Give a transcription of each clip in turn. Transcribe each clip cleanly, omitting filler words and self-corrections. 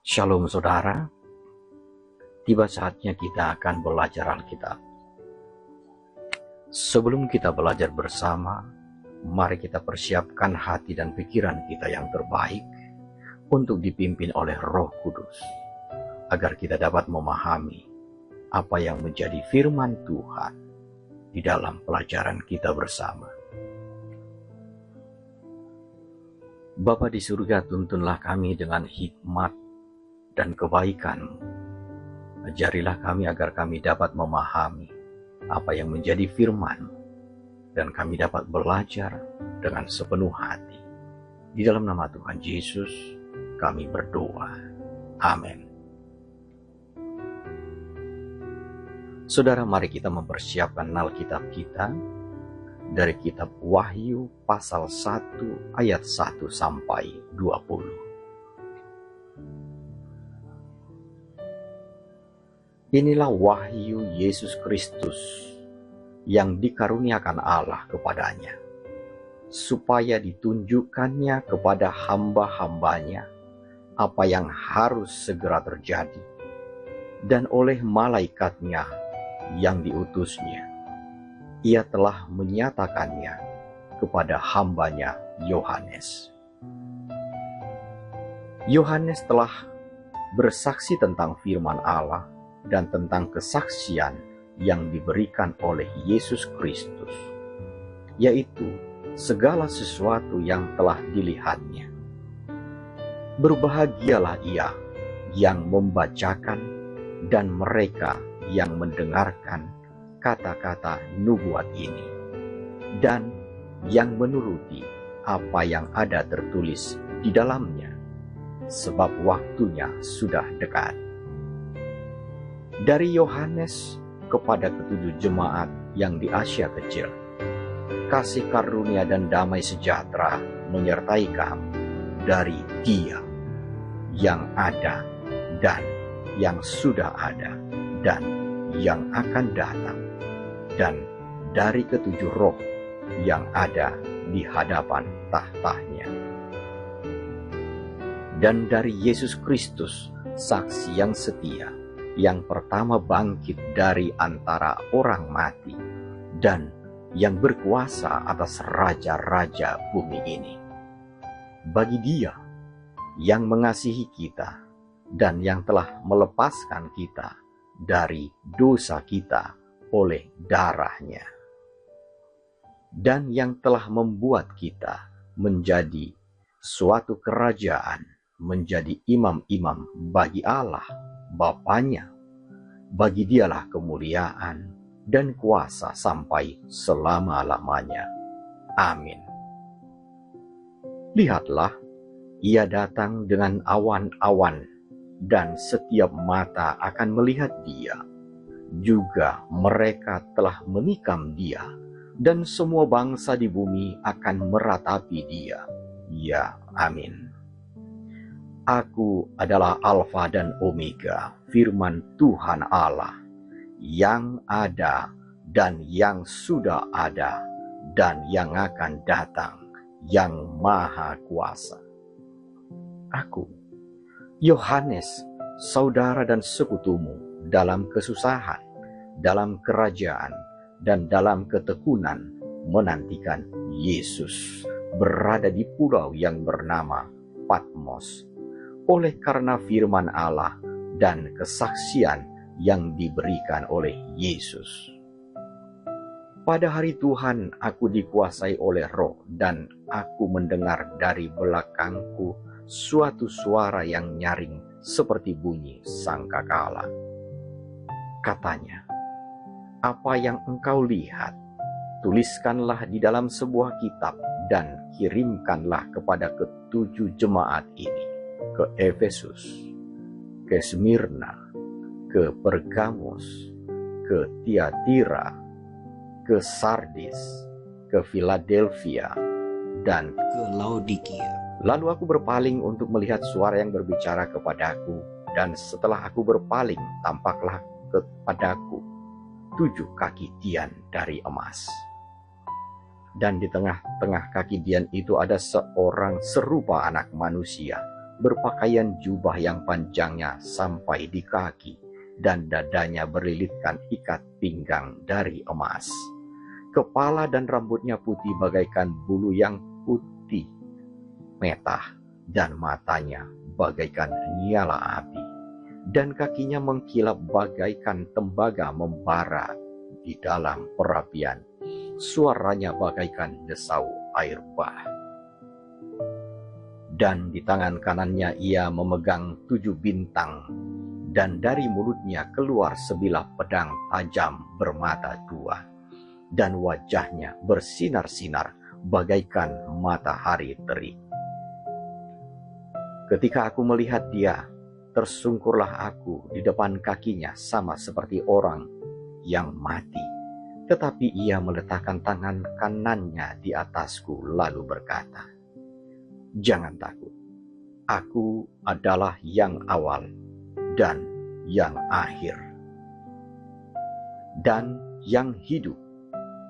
Shalom saudara, tiba saatnya kita akan belajar Alkitab. Sebelum kita belajar bersama, mari kita persiapkan hati dan pikiran kita yang terbaik untuk dipimpin oleh Roh Kudus, agar kita dapat memahami apa yang menjadi firman Tuhan di dalam pelajaran kita bersama. Bapa di surga, tuntunlah kami dengan hikmat dan kebaikan-Mu. Ajarilah kami agar kami dapat memahami apa yang menjadi firman-Mu, dan kami dapat belajar dengan sepenuh hati. Di dalam nama Tuhan Yesus kami berdoa. Amin. Saudara, mari kita mempersiapkan Alkitab kita dari kitab Wahyu pasal 1 ayat 1 sampai 20. Inilah wahyu Yesus Kristus yang dikaruniakan Allah kepadanya, supaya ditunjukkannya kepada hamba-hambanya apa yang harus segera terjadi, dan oleh malaikatnya yang diutusnya, ia telah menyatakannya kepada hambanya Yohanes. Yohanes telah bersaksi tentang firman Allah dan tentang kesaksian yang diberikan oleh Yesus Kristus, yaitu segala sesuatu yang telah dilihatnya. Berbahagialah ia yang membacakan dan mereka yang mendengarkan kata-kata nubuat ini, dan yang menuruti apa yang ada tertulis di dalamnya, sebab waktunya sudah dekat. Dari Yohanes kepada ketujuh jemaat yang di Asia Kecil, kasih karunia dan damai sejahtera menyertai kamu dari Dia yang ada dan yang sudah ada dan yang akan datang, dan dari ketujuh roh yang ada di hadapan tahtanya, dan dari Yesus Kristus, saksi yang setia, yang pertama bangkit dari antara orang mati, dan yang berkuasa atas raja-raja bumi ini. Bagi Dia yang mengasihi kita dan yang telah melepaskan kita dari dosa kita oleh darah-Nya, dan yang telah membuat kita menjadi suatu kerajaan, menjadi imam-imam bagi Allah Bapanya. Bagi Dialah kemuliaan dan kuasa sampai selama-lamanya. Amin. Lihatlah, Ia datang dengan awan-awan, dan setiap mata akan melihat Dia. Juga mereka telah menikam Dia, dan semua bangsa di bumi akan meratapi Dia. Ya, amin. Aku adalah Alfa dan Omega, firman Tuhan Allah, yang ada dan yang sudah ada dan yang akan datang, yang Maha Kuasa. Aku, Yohanes, saudara dan sekutumu dalam kesusahan, dalam kerajaan, dan dalam ketekunan, menantikan Yesus berada di pulau yang bernama Patmos, oleh karena firman Allah dan kesaksian yang diberikan oleh Yesus. Pada hari Tuhan aku dikuasai oleh Roh, dan aku mendengar dari belakangku suatu suara yang nyaring seperti bunyi sangkakala. Katanya, "Apa yang engkau lihat, tuliskanlah di dalam sebuah kitab dan kirimkanlah kepada ketujuh jemaat ini, ke Efesus, ke Smyrna, ke Pergamos, ke Tiatira, ke Sardis, ke Philadelphia, dan ke Laodikia." Lalu aku berpaling untuk melihat suara yang berbicara kepadaku, dan setelah aku berpaling, tampaklah kepadaku 7 kaki tian dari emas. Dan di tengah-tengah kaki dian itu ada seorang serupa anak manusia berpakaian jubah yang panjangnya sampai di kaki, dan dadanya berlilitkan ikat pinggang dari emas. Kepala dan rambutnya putih bagaikan bulu yang putih metah, dan matanya bagaikan nyala api, dan kakinya mengkilap bagaikan tembaga membara di dalam perapian. Suaranya bagaikan desau air bah. Dan di tangan kanannya ia memegang 7 bintang, dan dari mulutnya keluar sebilah pedang tajam bermata 2, dan wajahnya bersinar-sinar bagaikan matahari terik. Ketika aku melihat dia, tersungkurlah aku di depan kakinya sama seperti orang yang mati. Tetapi ia meletakkan tangan kanannya di atasku lalu berkata, "Jangan takut, aku adalah yang awal dan yang akhir, dan yang hidup.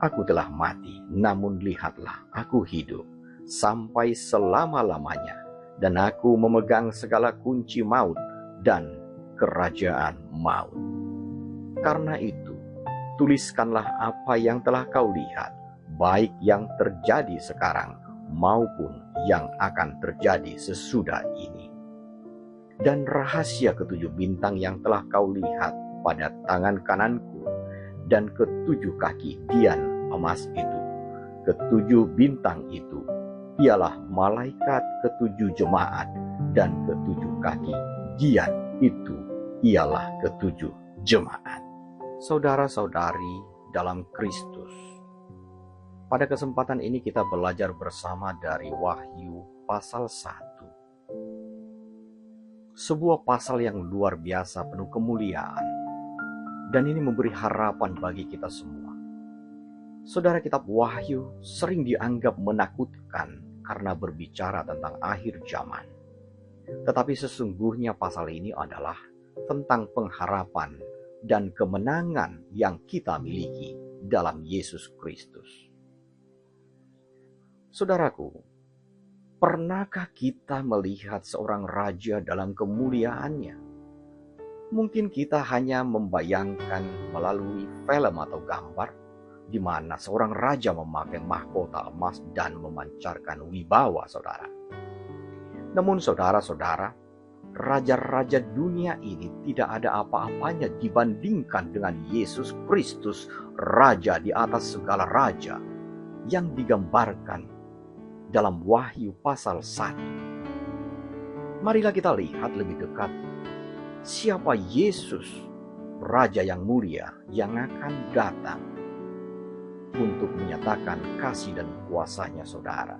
Aku telah mati, namun lihatlah aku hidup sampai selama-lamanya, dan aku memegang segala kunci maut dan kerajaan maut. Karena itu, tuliskanlah apa yang telah kau lihat, baik yang terjadi sekarang maupun yang akan terjadi sesudah ini. Dan rahasia 7 bintang yang telah kau lihat pada tangan kananku dan 7 kaki dian emas itu, 7 bintang itu ialah malaikat 7 jemaat, dan 7 kaki dian itu ialah 7 jemaat." Saudara-saudari dalam Kristus, pada kesempatan ini kita belajar bersama dari Wahyu pasal 1. Sebuah pasal yang luar biasa penuh kemuliaan, dan ini memberi harapan bagi kita semua. Saudara, kitab Wahyu sering dianggap menakutkan karena berbicara tentang akhir zaman. Tetapi sesungguhnya pasal ini adalah tentang pengharapan dan kemenangan yang kita miliki dalam Yesus Kristus. Saudaraku, pernahkah kita melihat seorang raja dalam kemuliaannya? Mungkin kita hanya membayangkan melalui film atau gambar, di mana seorang raja memakai mahkota emas dan memancarkan wibawa, saudara. Namun saudara-saudara, raja-raja dunia ini tidak ada apa-apanya dibandingkan dengan Yesus Kristus, Raja di atas segala raja, yang digambarkan dalam Wahyu pasal 1. Marilah kita lihat lebih dekat siapa Yesus, Raja yang mulia, yang akan datang untuk menyatakan kasih dan kuasanya, saudara.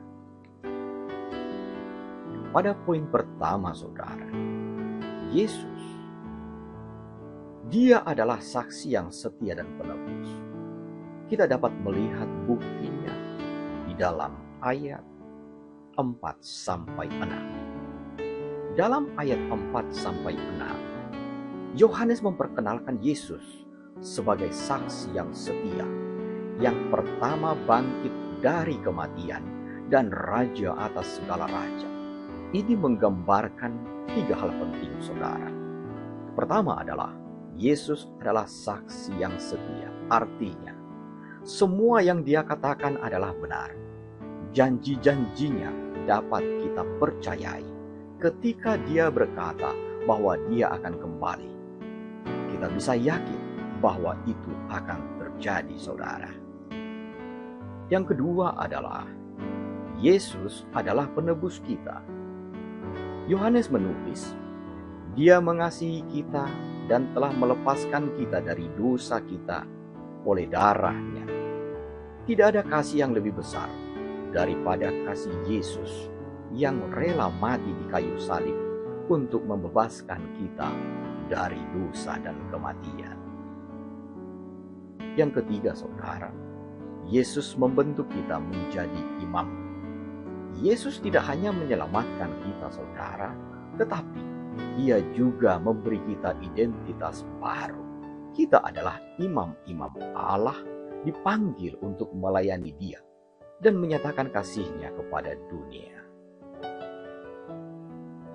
Pada poin pertama, saudara, Yesus, dia adalah saksi yang setia dan penebus. Kita dapat melihat buktinya di dalam ayat 4-6. Dalam ayat 4-6, Yohanes memperkenalkan Yesus sebagai saksi yang setia, yang pertama bangkit dari kematian dan raja atas segala raja. Ini menggambarkan 3 hal penting, saudara. Pertama adalah Yesus adalah saksi yang setia. Artinya, semua yang dia katakan adalah benar. Janji-janjinya dapat kita percayai ketika dia berkata bahwa dia akan kembali. Kita bisa yakin bahwa itu akan terjadi, saudara. Yang kedua adalah Yesus adalah penebus kita. Yohanes menulis, "Dia mengasihi kita dan telah melepaskan kita dari dosa kita oleh darahnya." Tidak ada kasih yang lebih besar daripada kasih Yesus yang rela mati di kayu salib untuk membebaskan kita dari dosa dan kematian. Yang ketiga, saudara, Yesus membentuk kita menjadi imam. Yesus tidak hanya menyelamatkan kita, saudara, tetapi Ia juga memberi kita identitas baru. Kita adalah imam-imam Allah, dipanggil untuk melayani Dia dan menyatakan kasih-Nya kepada dunia.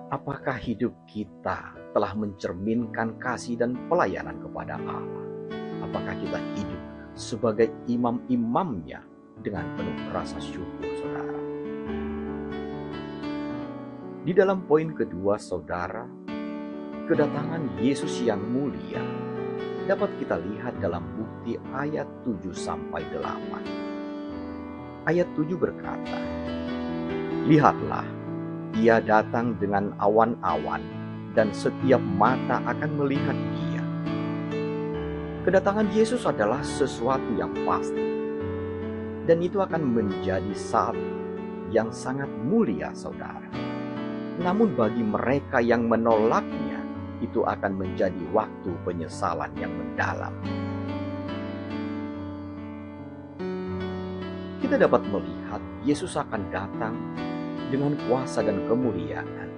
Apakah hidup kita telah mencerminkan kasih dan pelayanan kepada Allah? Apakah kita hidup sebagai imam-imamnya dengan penuh rasa syukur, saudara? Di dalam poin kedua, saudara, kedatangan Yesus yang mulia dapat kita lihat dalam bukti ayat 7-8. Ayat 7 berkata, "Lihatlah, Ia datang dengan awan-awan, dan setiap mata akan melihat Dia." Kedatangan Yesus adalah sesuatu yang pasti, dan itu akan menjadi saat yang sangat mulia, saudara. Namun bagi mereka yang menolaknya, itu akan menjadi waktu penyesalan yang mendalam. Kita dapat melihat Yesus akan datang dengan kuasa dan kemuliaan.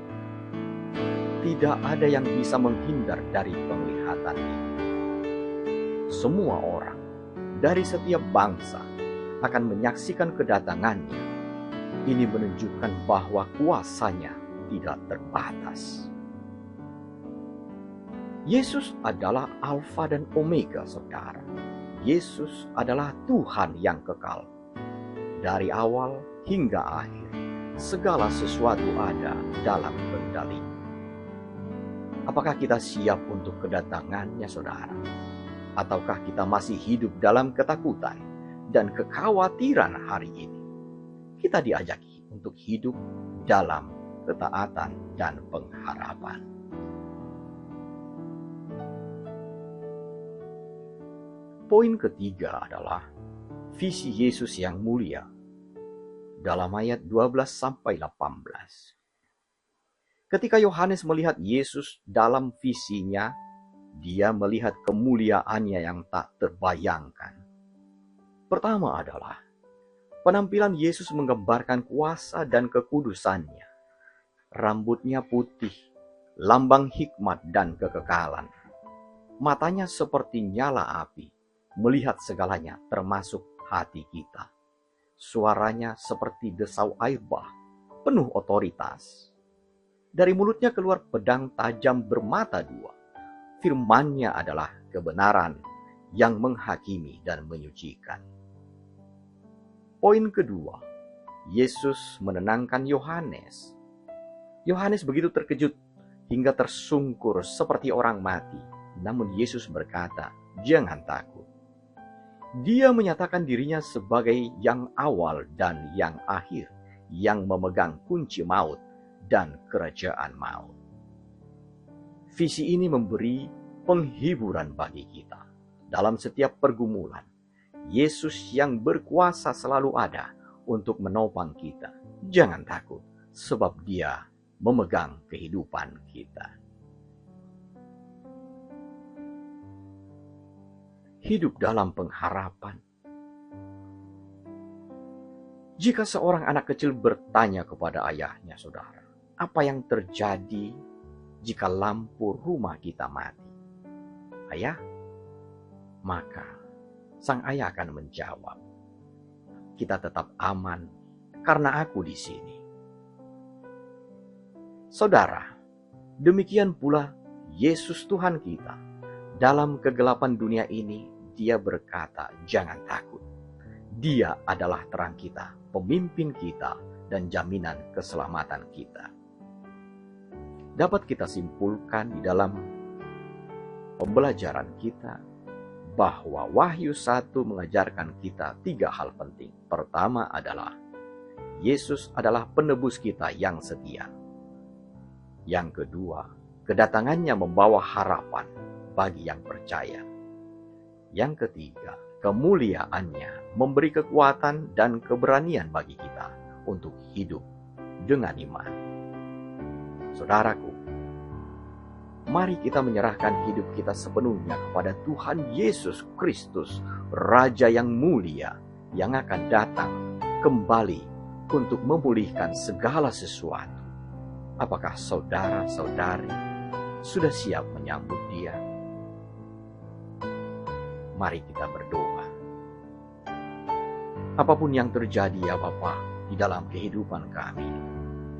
Tidak ada yang bisa menghindar dari penglihatan ini. Semua orang dari setiap bangsa akan menyaksikan kedatangannya. Ini menunjukkan bahwa kuasanya tidak terbatas. Yesus adalah Alfa dan Omega, saudara. Yesus adalah Tuhan yang kekal. Dari awal hingga akhir, segala sesuatu ada dalam kendali. Apakah kita siap untuk kedatangannya, saudara? Ataukah kita masih hidup dalam ketakutan dan kekhawatiran hari ini? Kita diajaki untuk hidup dalam ketaatan dan pengharapan. Poin ketiga adalah visi Yesus yang mulia dalam ayat 12-18. Ketika Yohanes melihat Yesus dalam visinya, dia melihat kemuliaannya yang tak terbayangkan. Pertama adalah penampilan Yesus menggambarkan kuasa dan kekudusannya. Rambutnya putih, lambang hikmat dan kekekalan. Matanya seperti nyala api, melihat segalanya termasuk hati kita. Suaranya seperti desau air bah, penuh otoritas. Dari mulutnya keluar pedang tajam bermata dua. Firman-Nya adalah kebenaran yang menghakimi dan menyucikan. Poin kedua, Yesus menenangkan Yohanes. Yohanes begitu terkejut hingga tersungkur seperti orang mati. Namun Yesus berkata, "Jangan takut." Dia menyatakan dirinya sebagai yang awal dan yang akhir, yang memegang kunci maut dan kerajaan maut. Visi ini memberi penghiburan bagi kita. Dalam setiap pergumulan, Yesus yang berkuasa selalu ada untuk menopang kita. Jangan takut, sebab Dia memegang kehidupan kita. Hidup dalam pengharapan. Jika seorang anak kecil bertanya kepada ayahnya, saudara, apa yang terjadi jika lampu rumah kita mati? Ayah, maka sang ayah akan menjawab, "Kita tetap aman karena aku di sini." Saudara, demikian pula Yesus Tuhan kita. Dalam kegelapan dunia ini, Dia berkata, "Jangan takut." Dia adalah terang kita, pemimpin kita, dan jaminan keselamatan kita. Dapat kita simpulkan di dalam pembelajaran kita bahwa Wahyu 1 mengajarkan kita 3 hal penting. Pertama adalah Yesus adalah penebus kita yang setia. Yang kedua, kedatangannya membawa harapan bagi yang percaya. Yang ketiga, kemuliaannya memberi kekuatan dan keberanian bagi kita untuk hidup dengan iman. Saudaraku, mari kita menyerahkan hidup kita sepenuhnya kepada Tuhan Yesus Kristus, Raja yang mulia, yang akan datang kembali untuk memulihkan segala sesuatu. Apakah saudara-saudari sudah siap menyambut Dia? Mari kita berdoa. Apapun yang terjadi ya Bapa di dalam kehidupan kami,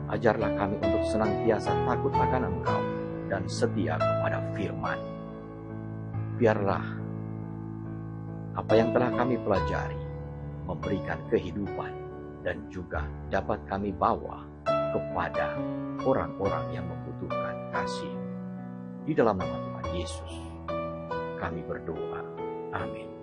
Ajarlah kami untuk senantiasa takut akan Engkau dan setia kepada firman. Biarlah apa yang telah kami pelajari memberikan kehidupan dan juga dapat kami bawa kepada orang-orang yang membutuhkan kasih. Di dalam nama Tuhan Yesus, kami berdoa. Amin.